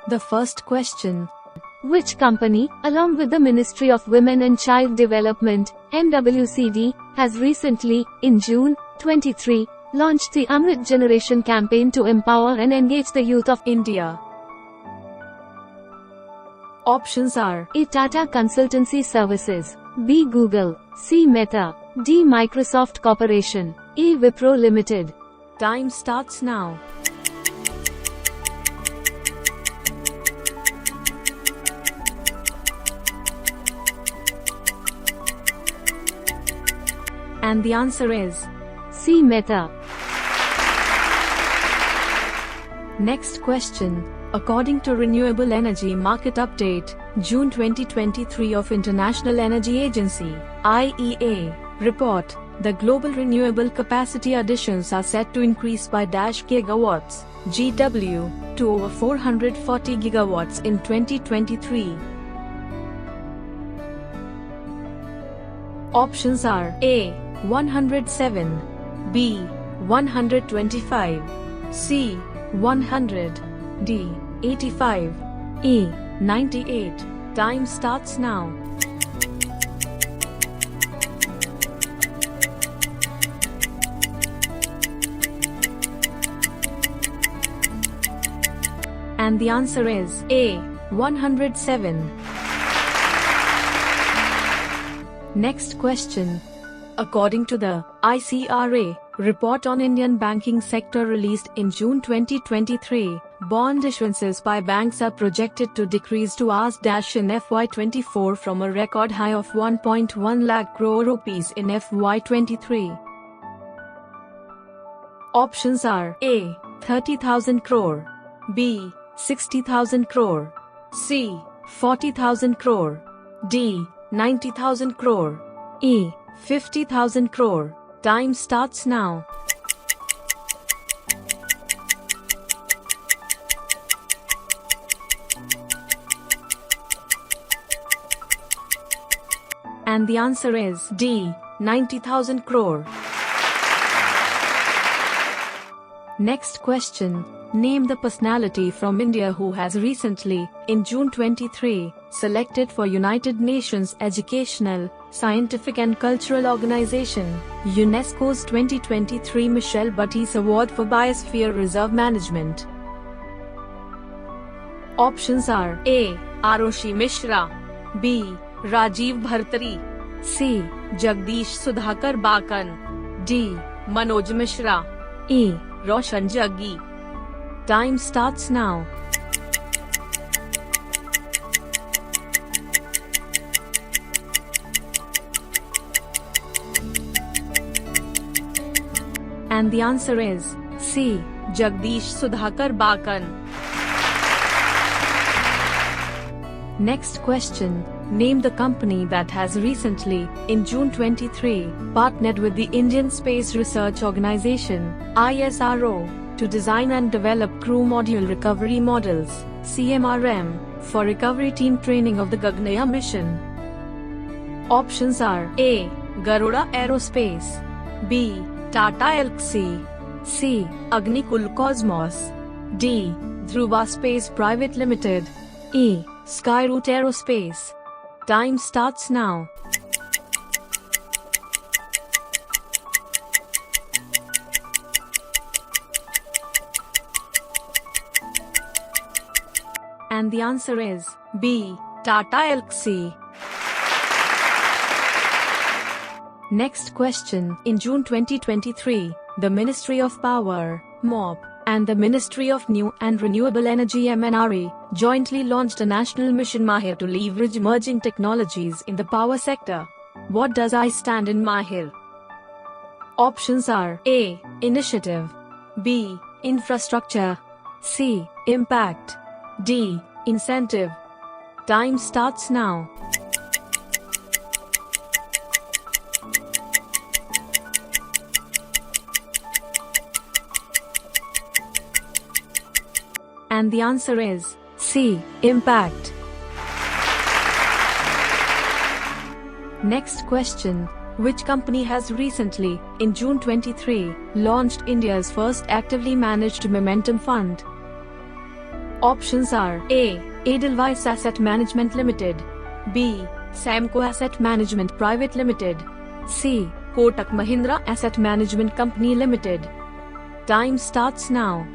The first question. Which company, along with the Ministry of Women and Child Development, MWCD, has recently, in June 23, launched the Amrit Generation campaign to empower and engage the youth of India? Options are A. Tata Consultancy Services, B. Google, C. Meta, D. Microsoft Corporation, E. Wipro Limited. Time starts now. And the answer is C. Meta. Next question. According to Renewable Energy Market Update, June 2023 of International Energy Agency, IEA, report, the global renewable capacity additions are set to increase by gigawatts, GW, to over 440 gigawatts in 2023. Options are A. 107, B. 125, C. 100, D. 85, E. 98. Time starts now. And the answer is A. 107. Next question. According to the ICRA report on Indian banking sector released in June 2023, bond issuances by banks are projected to decrease to Rs- in FY24 from a record high of 1.1 lakh crore rupees in FY23. Options are A. 30,000 crore, B. 60,000 crore, C. 40,000 crore, D. 90,000 crore, E. 50,000 crore. Time starts now. And the answer is D. 90,000 crore. Next question. Name the personality from India who has recently, in June 23, selected for United Nations Educational, Scientific and Cultural Organization, UNESCO's 2023 Michelle Buttis Award for Biosphere Reserve Management. Options are A. Arushi Mishra, B. Rajiv Bhartari, C. Jagdish Sudhakar Bakan, D. Manoj Mishra, E. Roshan Jaggi. Time starts now. And the answer is C. Jagdish Sudhakar Bakan. Next question. Name the company that has recently, in June 23, partnered with the Indian Space Research Organisation, ISRO, to design and develop crew module recovery models, CMRM, for recovery team training of the Gaganyaan mission. Options are A. Garuda Aerospace, B. Tata Elxsi, C. Agnikul Cosmos, D. Dhruva Space Private Limited, E. Skyroot Aerospace. Time starts now. And the answer is B. Tata Elxsi. Next question. In June 2023, the Ministry of Power, MOP, and the Ministry of New and Renewable Energy MNRE jointly launched a national mission Mahir to leverage emerging technologies in the power sector. What does I stand in Mahir? Options are A. Initiative, B. Infrastructure, C. Impact, D. Incentive. Time starts now. And the answer is C. Impact. Next question. Which company has recently, in June 23, launched India's first actively managed momentum fund? Options are A. Edelweiss Asset Management Limited, B. Samco Asset Management Private Limited, C. Kotak Mahindra Asset Management Company Limited. Time starts now.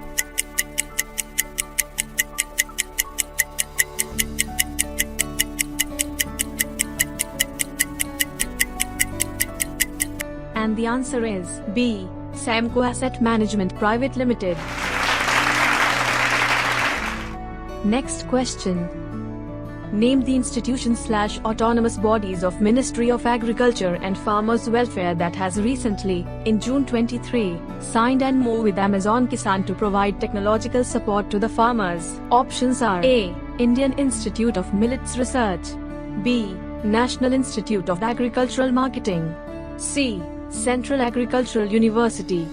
And the answer is B. Samco Asset Management Private Limited. Next question. Name the institutions/autonomous bodies of Ministry of Agriculture and Farmers Welfare that has recently, in June 23, signed an MoU with Amazon Kisan to provide technological support to the farmers. Options are A. Indian Institute of Millets Research, B. National Institute of Agricultural Marketing, C. Central Agricultural University,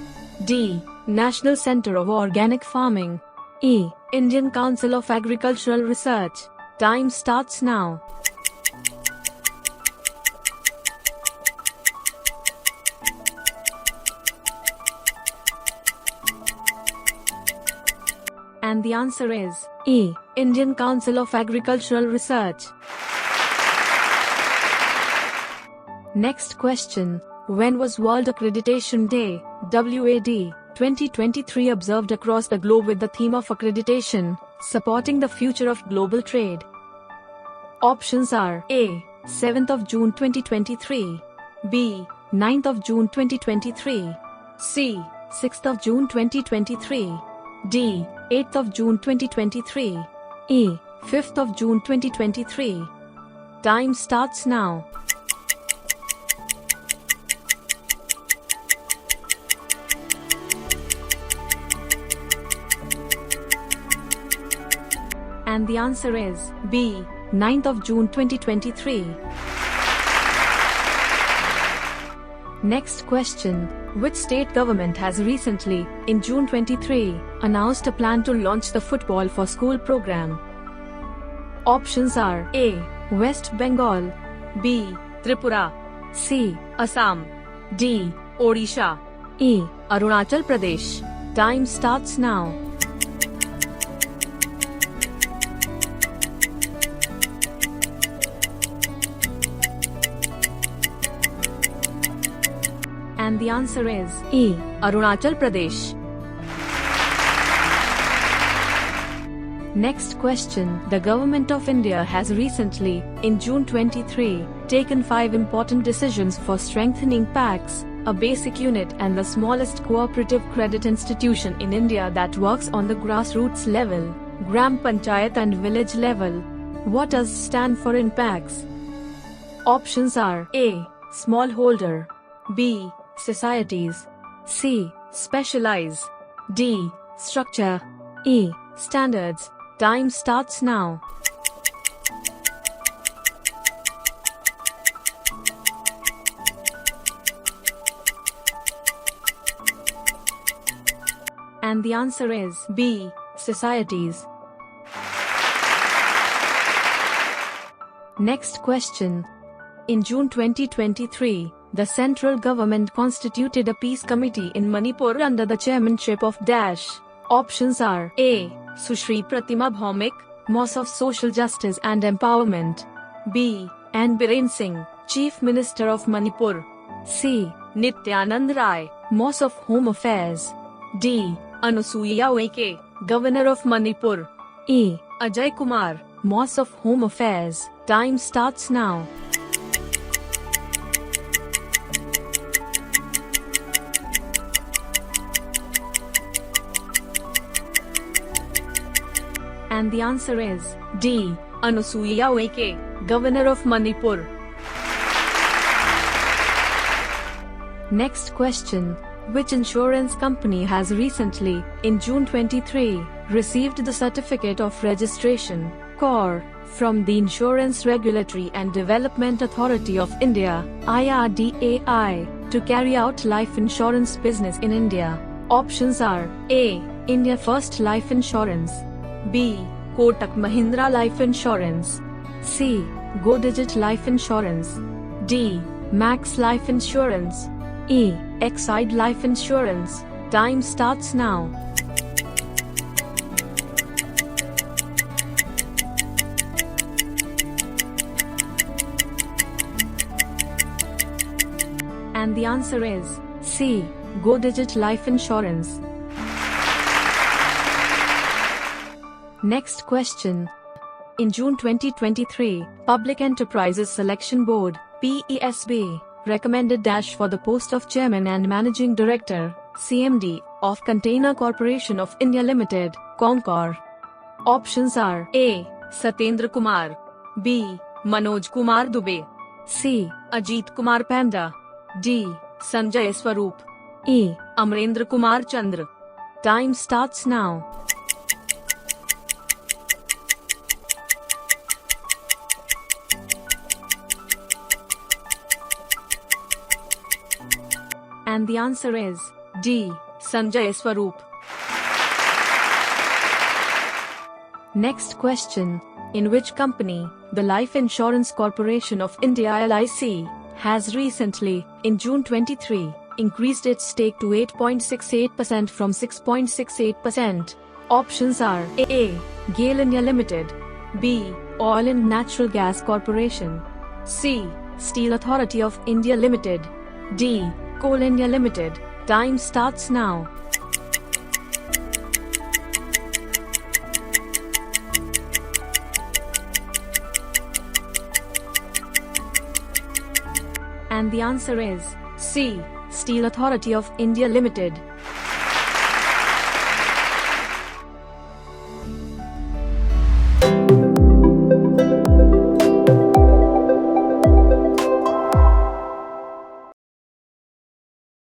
D. National Center of Organic Farming, E. Indian Council of Agricultural Research. Time starts now. And the answer is E. Indian Council of Agricultural Research. Next question. When was World Accreditation Day, WAD, 2023 observed across the globe with the theme of accreditation, supporting the future of global trade? Options are A. 7th of June 2023, B. 9th of June 2023, C. 6th of June 2023, D. 8th of June 2023, E. 5th of June 2023. Time starts now. And the answer is B. 9th of June 2023. Next question. Which state government has recently, in June 23, announced a plan to launch the Football for School program? Options are A. West Bengal, B. Tripura, C. Assam, D. Odisha, E. Arunachal Pradesh. Time starts now. And the answer is E. Arunachal Pradesh. Next question. The Government of India has recently, in June 23, taken 5 important decisions for strengthening PACs, a basic unit and the smallest cooperative credit institution in India that works on the grassroots level, Gram Panchayat and village level. What does stand for in PACs? Options are A. Smallholder, B. Societies, C. Specialize, D. Structure, E. Standards. Time starts now. And the answer is B. Societies. Next question. In June 2023, the central government constituted a peace committee in Manipur under the chairmanship of Dash. Options are A. Sushri Pratima Bhaumik, Moss of Social Justice and Empowerment, B. N. Biren Singh, Chief Minister of Manipur, C. Nityanand Rai, Moss of Home Affairs, D. Anusuya Uike, Governor of Manipur, E. Ajay Kumar, Moss of Home Affairs. Time starts now. And the answer is D. Anusuya Uike, Governor of Manipur. Next question. Which insurance company has recently, in June 23, received the Certificate of Registration, COR, from the Insurance Regulatory and Development Authority of India, IRDAI, to carry out life insurance business in India? Options are A. India First Life Insurance, B. Kotak Mahindra Life Insurance, C. Go Digit Life Insurance, D. Max Life Insurance, E. Exide Life Insurance. Time starts now. And the answer is C. Go Digit Life Insurance. Next question. In June 2023, Public Enterprises Selection Board (PESB) recommended Dash for the post of Chairman and Managing Director (CMD) of Container Corporation of India Limited (Concor). Options are A. Satyendra Kumar, B. Manoj Kumar Dubey, C. Ajit Kumar Panda, D. Sanjay Swaroop, E. Amrendra Kumar Chandra. Time starts now. And the answer is D. Sanjay Swaroop. Next question. In which company, the Life Insurance Corporation of India (LIC) has recently, in June 23, increased its stake to 8.68% from 6.68%? Options are A. GAIL India Limited, B. Oil and Natural Gas Corporation, C. Steel Authority of India Limited, D. Coal India Limited. Time starts now. And the answer is C. Steel Authority of India Limited.